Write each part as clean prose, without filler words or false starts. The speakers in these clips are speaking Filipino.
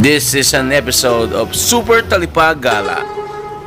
This is an episode of Super Talipag Gala.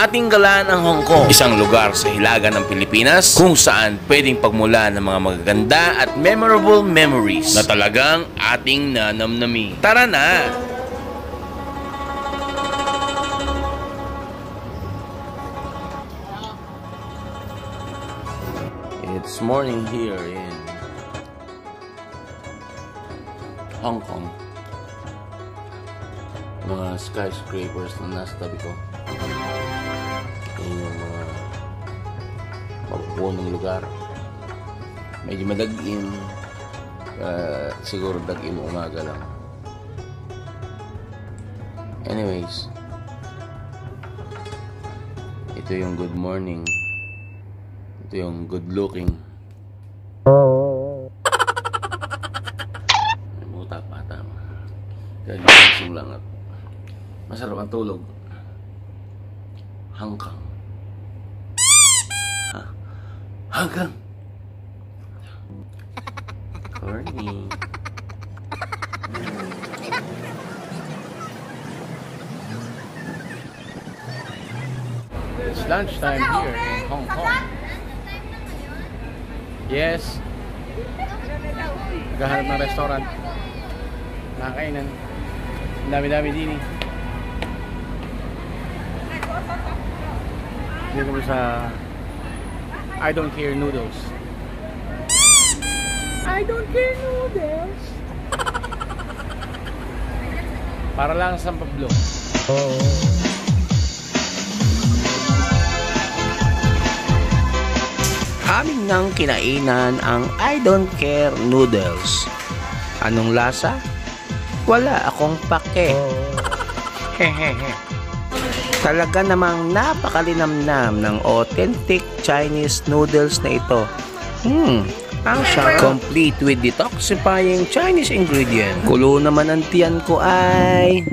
Ating galaan ang Hong Kong, isang lugar sa hilaga ng Pilipinas kung saan pwedeng pagmulan ng mga magaganda at memorable memories na talagang ating nanamnami. Tara na! It's morning here in Hong Kong. Mga skyscrapers na nasa tabi ko. Yung mga mapupunong lugar. Medyo madagim. Siguro dagim umaga lang. Anyways, ito yung good morning. Ito yung good looking. Muta pa tama. Gagising lang ako. Masarap ang tulog. Hanggang. Hanggang. Corny. It's lunchtime here in Hong Kong. Yes. Naghahanap ng restaurant. Nakakainan. Ang dami-dami din eh. Dito kami sa I Don't Care Noodles. I Don't Care Noodles. Para lang sa Pablo. Amin nang kinainan ang I Don't Care Noodles. Anong lasa? Wala akong pake. Hehehe. Talaga namang napakalinamnam ng authentic Chinese noodles na ito. Ang sarap. Complete with detoxifying Chinese ingredient. Kulo naman ang tiyan ko ay...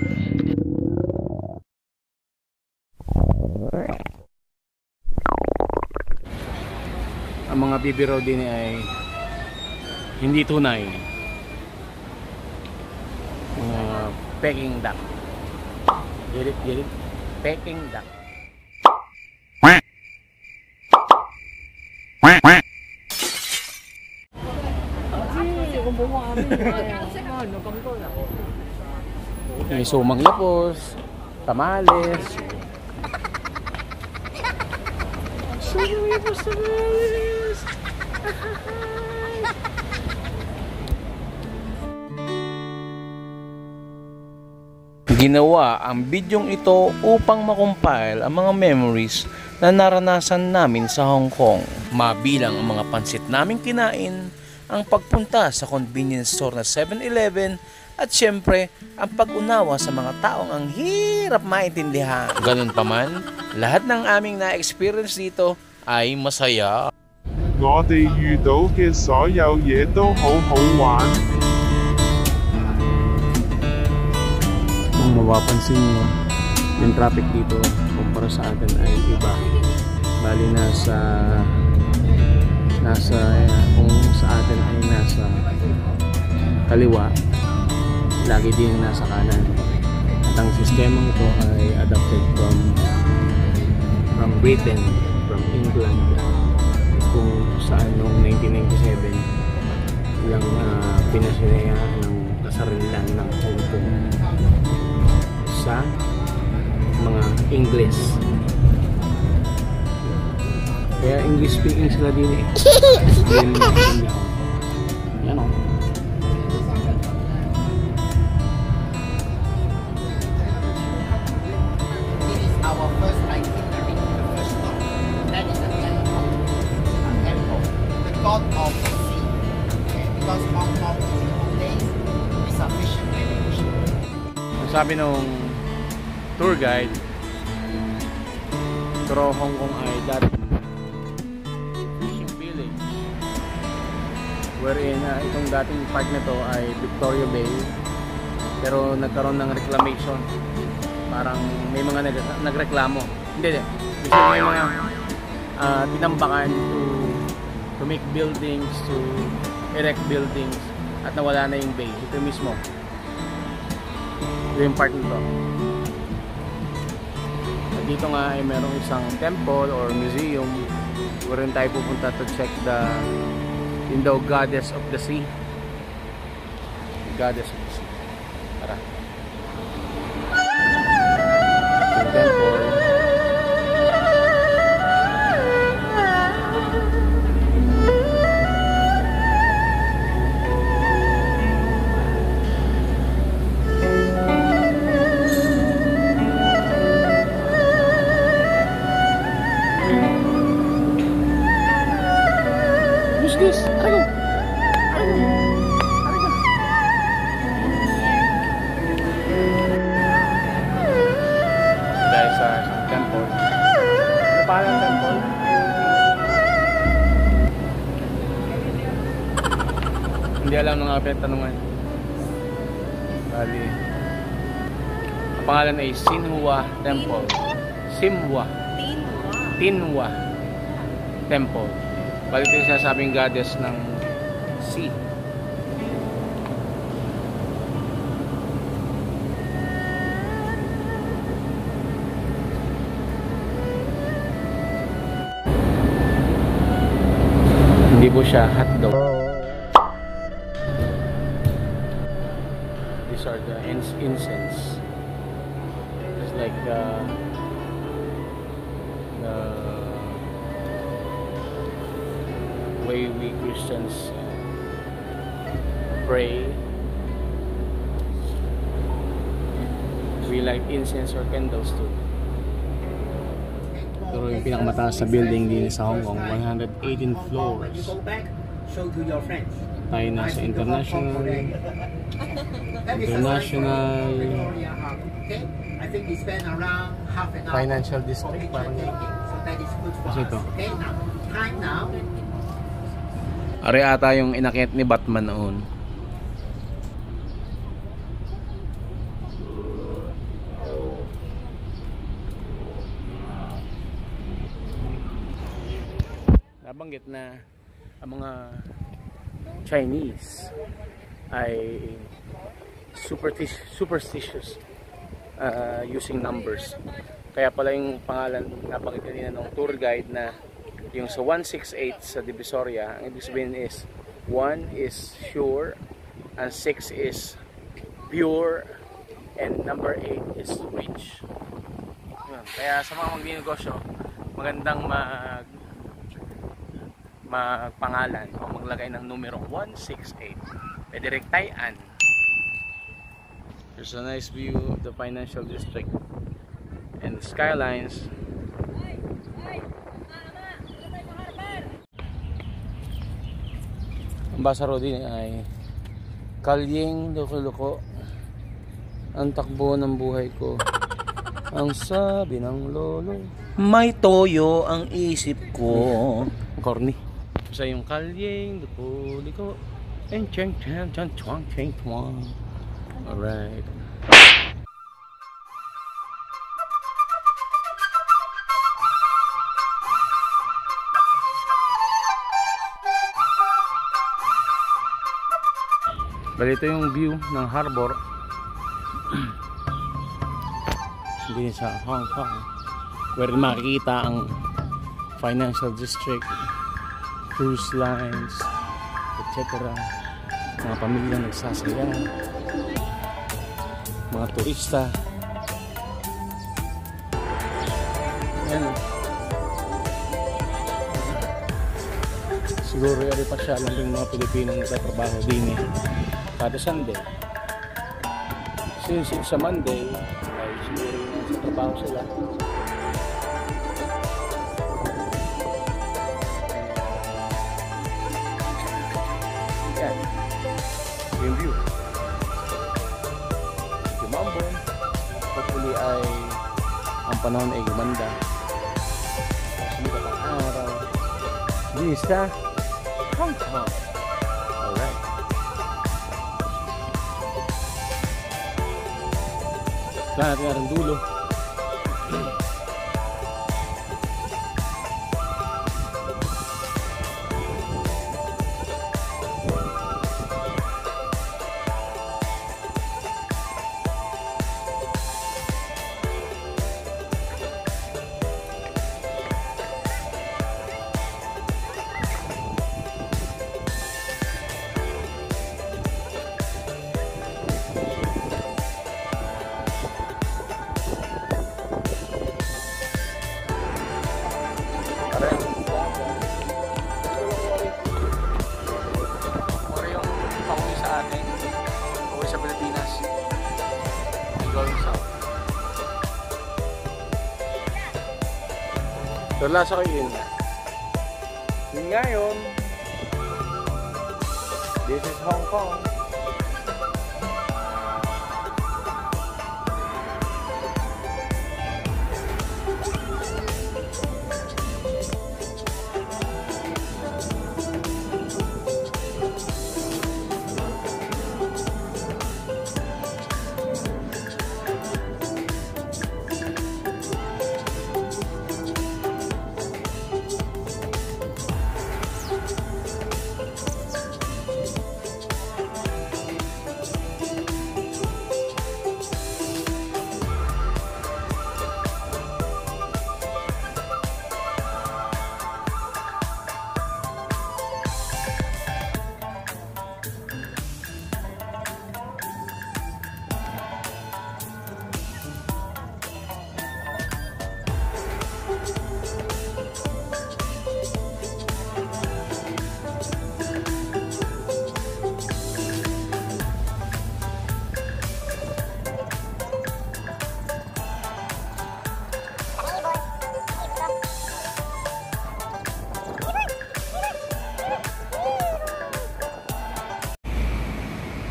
Ang mga bibiro din ay hindi tunay. Mga Peking duck. Get it? Peking duck. May sumang lapos, tamales. Sumang lapos, tamales. Ginawa ang bidyong ito upang makumpile ang mga memories na naranasan namin sa Hong Kong. Mabilang ang mga pansit naming kinain, ang pagpunta sa convenience store na 7-Eleven, at syempre, ang pag-unawa sa mga taong ang hirap maintindihan. Ganun pa man, lahat ng aming na-experience dito ay masaya. 我哋遇到嘅所有嘢都好好玩。 Kung mapapansin nyo, yung traffic dito kumpara sa atin ay iba. Bali kung sa atin ay nasa kaliwa, lagi din nasa kanan. At ang sistema ito ay adapted from Britain, from England, kung saan noong 1997 yung pinasiraya ng kasarilan ng Hong Kong sa mga English. Kaya English speaking sila din eh. Yan o. This is our first itinerary, the first stop. That is the temple. The god of the sea. Okay, because Hong Kong is the place is a fishing village. Sabi nung tour guide, pero Hong Kong ay dating fishing village, wherein itong dating part na to ay Victoria Bay, pero nagkaroon ng reclamation. Parang may mga nagreklamo. Hindi. May mga tinambakan to make buildings, to erect buildings, at nawala na yung bay. Ito mismo. Ito yung part nito. At dito nga ay merong isang temple or museum wherein tayo pupunta to check the Indo goddess of the sea. The goddess of the sea. Tara. Yung temple. This? Ano? Dahil sa isang temple. Ano pa ang temple? Hindi alam ng mga pinatanungan. Bali. Ang pangalan ay Sinhua Temple. Simhua. Tinhua Temple. Bali ito yung sinasabing goddess ng sea. Hindi po siya hotdog. These are the incense. It's like the way we Christians pray. We light incense or candles too. Ito yung pinakamataas na building din sa Hong Kong, 118 floors. Tayo na sa international financial district. Parang kasi ito. Ari ata yung inakyat ni Batman noon. Nabanggit na ang mga Chinese ay superstitious using numbers. Kaya pala yung pangalan nabanggit kanina ng tour guide na yung sa 168 sa Divisoria, ang ibig sabihin is 1 is sure and 6 is pure and number 8 is rich. Yun. Kaya sa mga magninegosyo, magandang magpangalan o maglagay ng numerong 168. Pwede rin tayan. There's a nice view of the financial district and the skylines. Ang Basaro din ay kalyeng loko-loko, ang takbo ng buhay ko, ang sabi ng lolo, may toyo ang isip ko. Corny. Sa yung kalyeng loko-loko, and chang chang chang chang chang chang. Alright. Bali ito yung view ng harbor din sa Hong Kong, where makikita ang financial district, cruise lines, etc. Mga pamilya nagsasaya, mga turista. Ayan. Siguro yari pa siya lang yung mga Pilipinong nagtatrabaho din kada Sunday. Since it's a Monday, ay siguro sa trabaho sila. Yan. Yung view. Gumambo. Hopefully ay ang panahon ay gumanda. Sumikat ang araw. This is Hong Kong. Alright. Kaya natin natin dulo. Lasa ko yun. Yun nga yun. This is Hong Kong.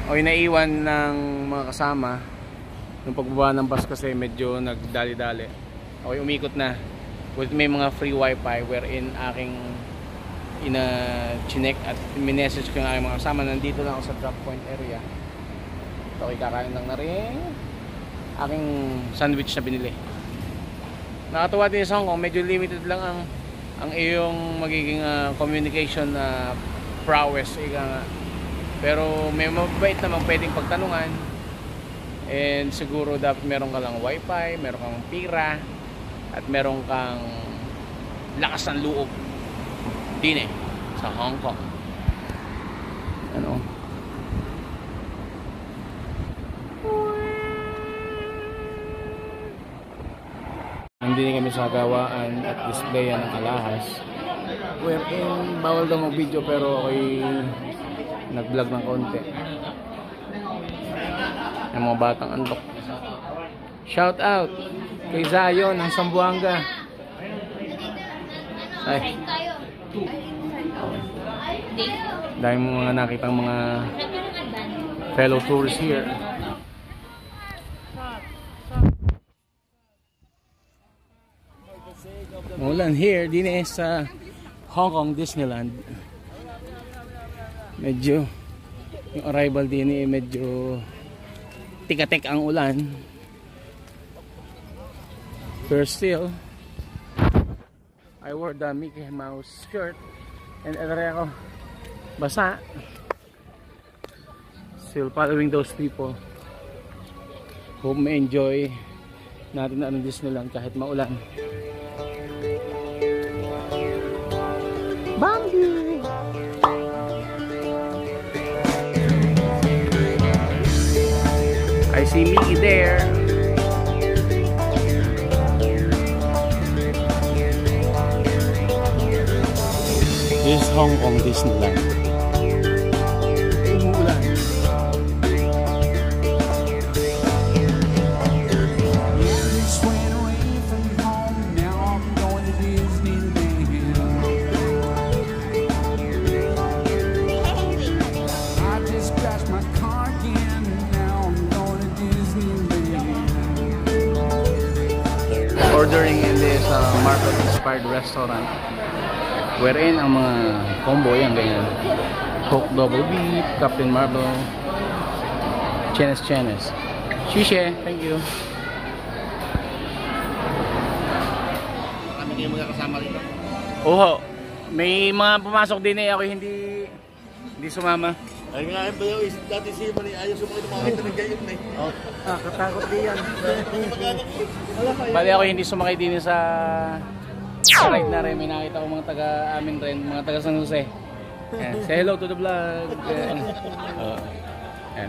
Okay, naiwan ng mga kasama nung pagbaba ng bus kasi medyo nagdali-dali. Okay, umikot na. With may mga free wifi wherein aking ina-chinek at minessage ko ng aking mga kasama. Nandito lang ako sa drop point area. Okay, kakain lang na rin aking sandwich na binili. Nakatuwa din sa Hong Kong, medyo limited lang ang iyong magiging communication prowess, ika nga. Pero may mabait naman pwedeng pagtanungan. And siguro dapat meron ka lang wifi, meron kang pira, at meron kang lakas ng loob din sa Hong Kong. Ano? Hindi kami sa gawaan at displayan ng alahas. Wherein bawal daw mag-video pero ako'y nag-vlog ng konti. Yung mga batang antok. Shout out kay Zion ng Sambuanga. Ay. Dahil mga nakitang mga fellow tourists here. Mulan here din sa Hong Kong Disneyland. Medyo yung arrival din medyo tika-tik ang ulan. Pero still I wore the Mickey Mouse shirt and ako basa. Still following those people. Hope may enjoy natin ang Disneyland kahit maulan. Bambi! I see Mickey there. This is Hong Kong Disneyland. Umuulan. Ordering in this Marvel inspired restaurant wherein ang mga combo yan ganyan, Coke Double Beef, Captain Marvel, Chenes, Shishe, thank you. Marami kayong mga kasama dito? Oo, may mga pumasok din ako hindi sumama. Ay nga ba yung dati si Mani ayaw sumakit ng mga kita ng gayon na Katakot din yan. Bali ako hindi sumakay din sa ride na rin. May nakita ko mga taga amin rin, mga taga San Jose. Say hello to the vlog.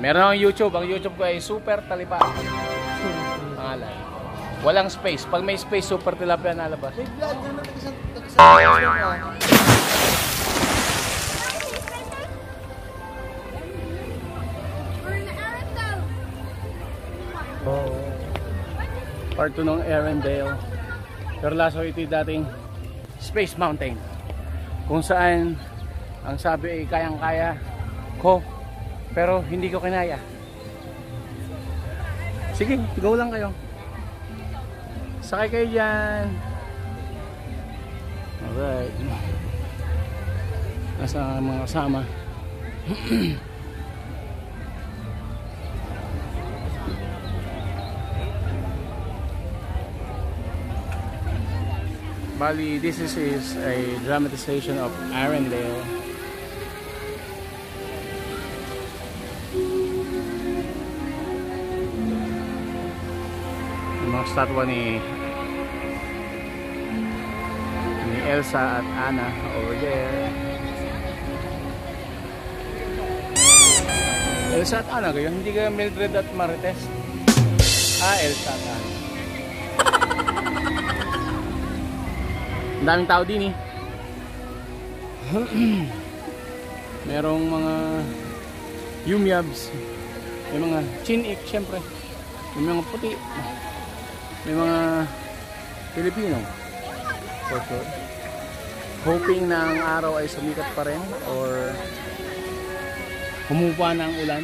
Meron akong YouTube. Ang YouTube ko ay Super Talipa. Pangalan. Walang space. Pag may space, Super Tilapia nalabas. may vlog na nagkasama. Part 2 ng Arendelle. Pero laso ito yung dating Space Mountain, kung saan ang sabi ay kayang-kaya ko pero hindi ko kinaya. Sige, go lang kayo. Sakay kayo dyan. Alright. Nasa mga kasama. Bali, this is a dramatization of Arendelle. Yung mga statwa ni Elsa at Anna over there. Elsa at Anna kayo? Hindi kayo Mildred at Marites? Elsa at Anna. Ang daming tao din eh. Merong mga yumyabs. May mga chinik syempre. May mga puti. May mga Pilipino. For sure. Hoping na ang araw ay sumikat pa rin or humupa na ang ulan.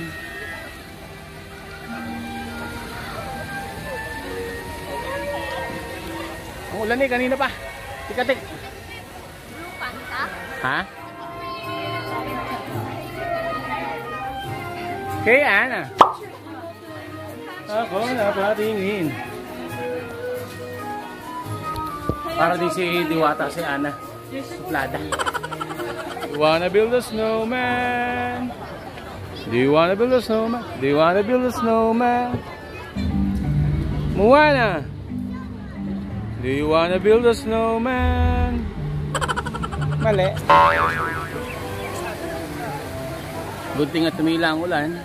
Ang ulan eh kanina pa. Tikatik. Ha? Kay Ana. Ako napatingin. Para di si Diwata si Ana. Suplada. You wanna build a snowman? Do you wanna build a snowman? Do you wanna build a snowman? Moana. Do you wanna build a snowman? Mali. Good thing at tumila ang ulan.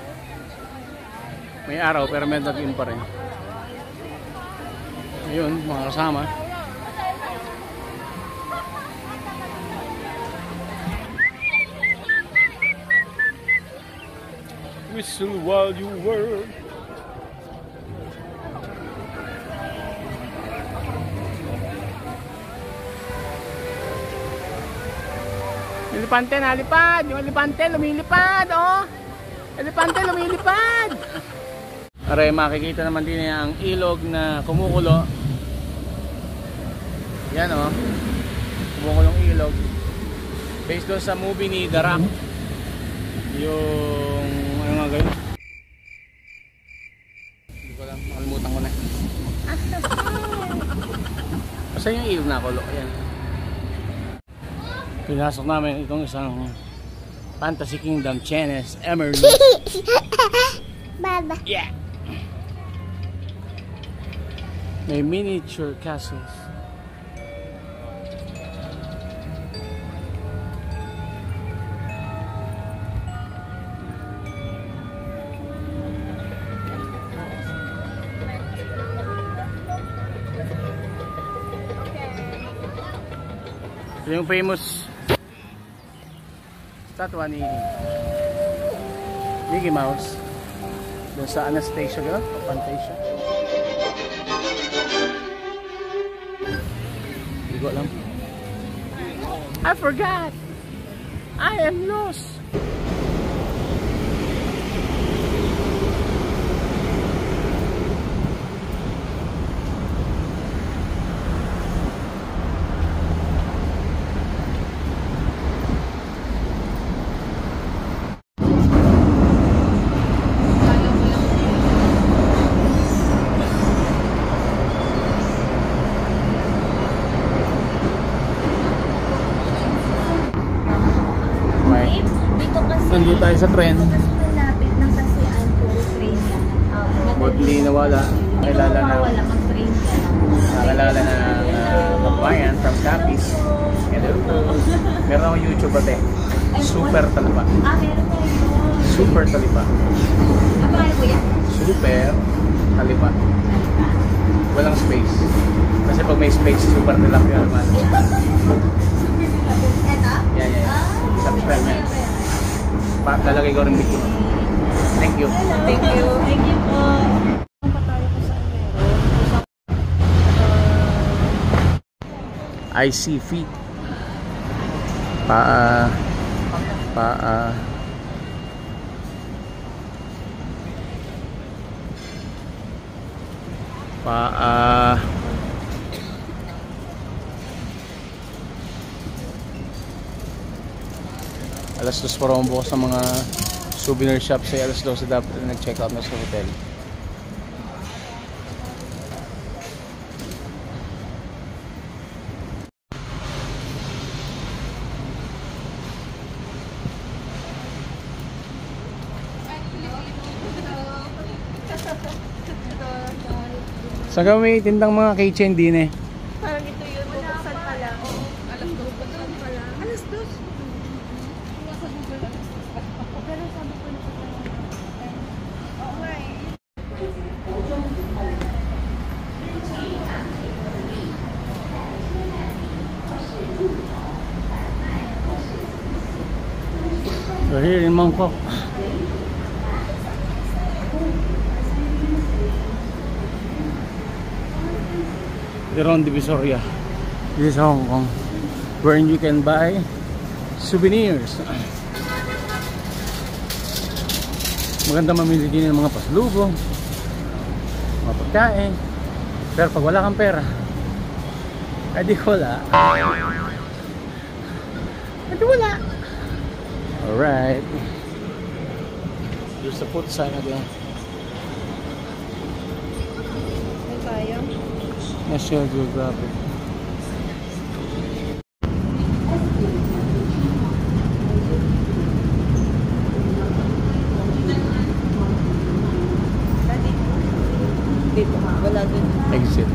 May araw pero may dagim pa rin. Ayun, mga kasama. Whistle while you work. Elepante na lipad, yung elepante lumilipad, oh. Elepante lumilipad. Aray, makikita naman din niya ang ilog na kumukulo. Yan, oh. Kumukulong ilog. Based doon sa movie ni The Rock. Yung ano nga gayon? Hindi ko alam, nakalimutan ko na. Basta yung ilog na kulo, ayan. Pinasok namin itong isang Fantasy Kingdom Chenes Emerald. Baba. Yeah. May miniature castles. Ito yung famous statwa ni Mickey Mouse doon sa Anastasia, gano'n? O Fantasia. Hindi ko alam. I forgot! I am lost! Nandito tayo sa tren. Malapit na kasi ang puro train. Mudli nawala. Nakilala na. mag-train ka lang. Nakilala na kabayan from Capiz. Meron akong YouTube ate. Super Talipa. Meron tayo. Super Talipa. Ano kayo kuya? Super Talipa. Walang space. Kasi pag may space, super tilapia naman. Eto? Yeah. Subscribe na. Lalagay ko rin video. Thank you. Thank you. Thank you po. I see feet. Paa. Paa. Paa. Alas 2 para bukas sa mga souvenir shops ay alas 12 dapat na nag-check out na sa hotel. Saan ka may tindang mga keychain din eh? Parang ito yun. Bubuksan pa lang. Oo. Alas 2. Bubuksan pa lang. Alas 2? Nasa Google alas 2. Pero sabi ko na pa. Oo nga eh. So here in Mangkok. Around Divisoria. This is Hong Kong, where you can buy souvenirs. Maganda mamili din ng mga pasalubong, mga pagkain. Pero pag wala kang pera, edi wala. Edi wala. Alright. There's a food sign again. May sayang. National Geographic. Dito. Wala dun. Exit.